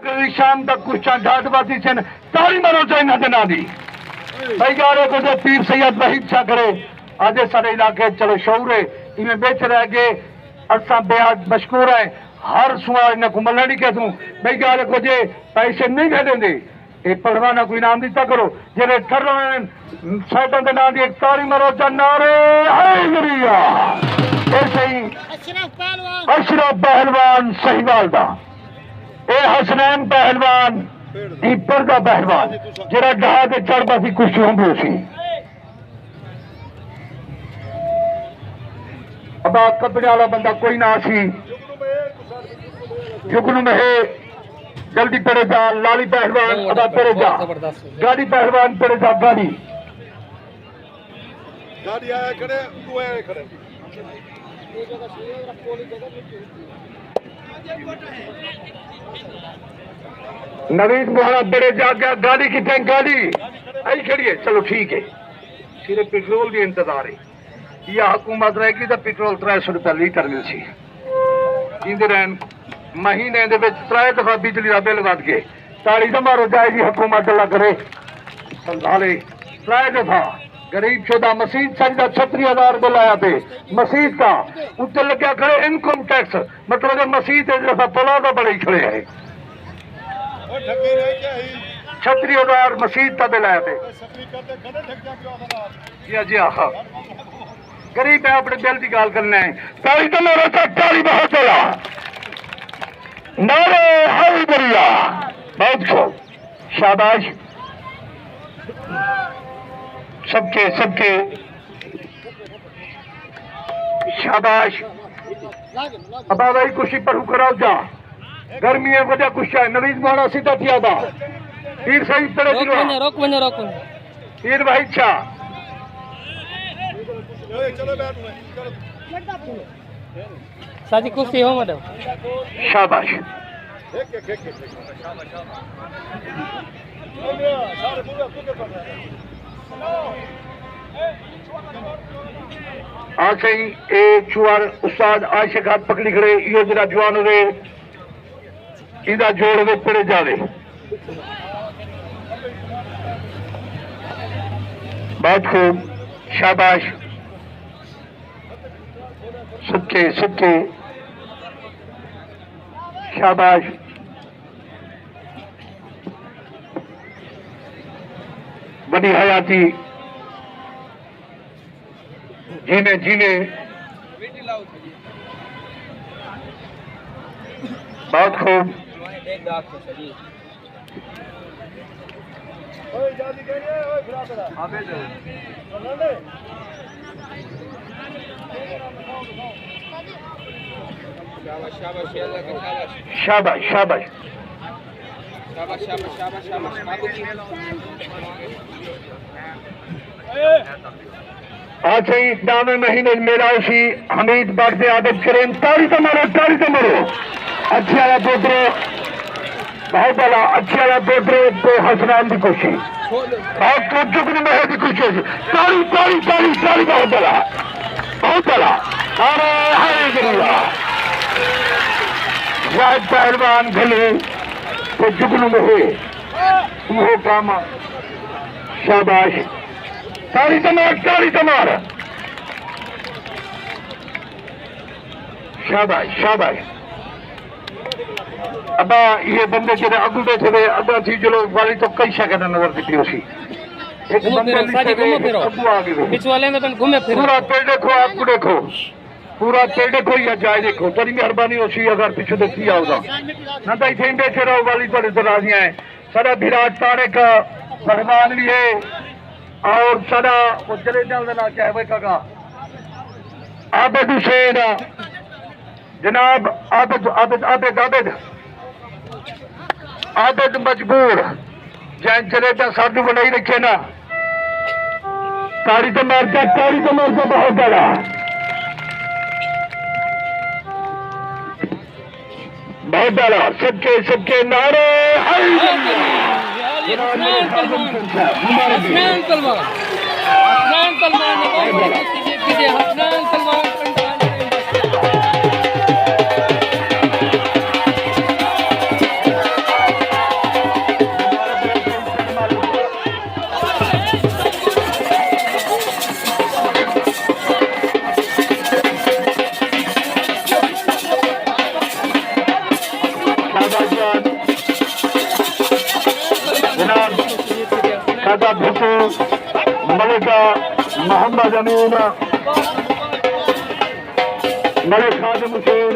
शाम तक कुछ ढाटवाती से तारी मरो चाइना देना दी भाई गारे को जो पीर सैयद वहीद छा करे आज सारे इलाके चलो शौर है इनमें बेच रह गए असा बेहद मशहूर है हर सुवार ने को मलनी के तू भाई गारे को जे पैसे नहीं दे देंगे ये पहलवाना को इनाम दिता करो जेरे ठर साइडन के नाम दी एक तारी मरो नारे हैदरिया ऐसे ही अशरफ पहलवान सहीवाल दा ए हसनैन पहलवान ईपर का पहलवान जरा डहा के चढ़ पासी कुछ होंगे सी अब कपड़े वाला बंदा कोई ना सी जुगनू में है जल्दी पेरे जा लाली पहलवान अदा पेरे जा गाड़ी पहलवान पेरे जा गाड़ी आया खड़े तू आया खड़े नवीन मोहरा बड़े जा गया गाड़ी कितने गाड़ी आई खड़ी है चलो ठीक है सिर्फ पेट्रोल की इंतजार है यह हुकूमत रहेगी तो पेट्रोल 300 रुपया लीटर मिल सी इंदे रहन महीने दे विच 3 दफा बिजली का बिल वध गए ताड़ी समारोह जाएगी हुकूमत अल्लाह करे संभाले 3 दफा गरीब शोदा मसीद सजदा 36,000 बिल आया पे मसीद का उत्ते लग्या खड़े इनकम टैक्स मतलब मसीद जैसा पुला का बड़े खड़े है 36,000 मसीद का बिल आया पे जी हाँ गरीब है अपने दिल की गाल करना है ताली तो मेरे तक ताली बहुत चला नारे हैदरिया बहुत खूब शाबाश सबके सबके शाबाश अब भाई खुशी पर कराओ जा गर्मी है वजह कुछ है नवीज मोहना सीधा थिया था पीर सही तरह रोक पीर भाई शाह साजी कुर्सी हो मैडम शाबाश आज ही ए चुआर उस्ताद आशिक हाथ पकड़ी खड़े यो जरा जवान रे इंदा जोड़ वे पड़े जावे बहुत खूब शाबाश सच्चे सच्चे शाबाश बड़ी हयाती जीने जीने बहुत खूब शाबाश शाबाश आज ही दावे महीने मेरा उसी हमीद बागदे आदत करें तारी तो मरो अच्छे वाला दोदरो बहुत बड़ा अच्छे वाला दोदरो तो हसनान की कोशिश बहुत जुगन में की कोशिश तारी तारी तारी तारी बहुत बड़ा अरे हैदरिया शायद पहलवान खले तो जुगनू में है वो काम शाबाश तारी तमार शाबाश शाबाश अब ये बंदे जो अगू बैठे हुए अदा थी जो वाली तो कई शक्ल नजर दिखी उसी एक बंदे अगू आ गए पूरा पेड़ देखो आपको देखो पूरा पेड़ देखो या जाए देखो तेरी मेहरबानी होसी अगर पीछे देखी आओगा ना तो इतने बैठे रहो वाली थोड़ी दराजियां है सारा विराट तारे का पहलवान भी है और सदा वो चले चलना क्या है काका आबिद हुसैन जनाब आबिद आबिद आबिद आबिद आबिद मजबूर जैन चले तो साधु बनाई रखे ना तारी तो मारता बहुत बड़ा सबके नारे सादात हुसैन मलिका मोहम्मद अमीन मलिक खादिम हुसैन